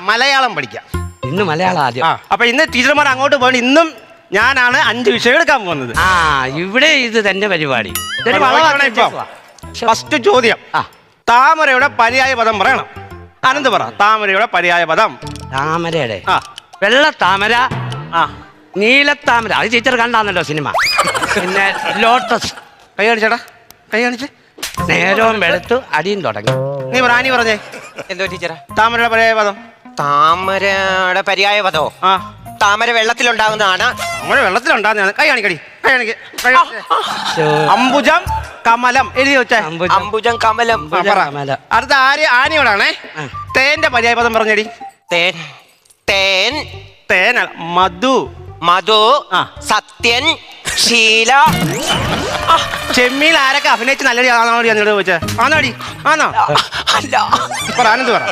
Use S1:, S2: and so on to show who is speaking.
S1: മലയാളം പഠിക്കാം.
S2: ഇന്ന് മലയാളം ആദ്യം.
S1: അപ്പൊ ഇന്ന് ടീച്ചർമാർ അങ്ങോട്ട് പോകണം. ഇന്നും ഞാനാണ് 5 വിഷയം എടുക്കാൻ പോകുന്നത്.
S2: ഇവിടെ ഇത് തന്നെ പരിപാടി.
S1: ഫസ്റ്റ് ചോദ്യം, താമരയുടെ പര്യായ പദം പറയണം. അനന്ത് പറ. താമരയുടെ പര്യായ പദം.
S2: താമരയുടെ വെള്ളത്താമര, നീലത്താമര, അത് ടീച്ചർ കണ്ടാന്നല്ലോ സിനിമ. പിന്നെ ലോട്ടസ്.
S1: കൈ കാണിച്ചേടാ, കൈ കാണിച്ച്.
S2: നേരവും വെളുത്തു അടിയും തുടങ്ങി.
S1: നീ റാണി പറഞ്ഞേ.
S3: എന്തോ ടീച്ചറാ?
S1: താമരയുടെ പര്യായ പദം.
S3: താമരയുടെ പര്യായ പദോ? താമര വെള്ളത്തിലുണ്ടാകുന്നതാണ്.
S1: താമര വെള്ളത്തിലുണ്ടാകുന്നതാണ്. കൈ കാണിക്കടി, കൈ കാണിക്ക. അംബുജം കമലം എഴുതി വെച്ചേ.
S3: അംബുജം കമലം.
S1: അടുത്ത ആനയോടാണേ. തേന്റെ പര്യായ പദം പറഞ്ഞടി.
S3: തേൻ. തേൻ.
S1: തേന. മധു.
S3: മധു. സത്യൻ. ശീല.
S1: ചെമ്മീൻ ആരൊക്കെ അഭിനയിച്ച് നല്ലടി ആണോടി എന്നോട് ചോദിച്ചേ? ആണോടി? ആണോ?
S3: അല്ല.
S1: പറ, ആനന്ദ് പറ.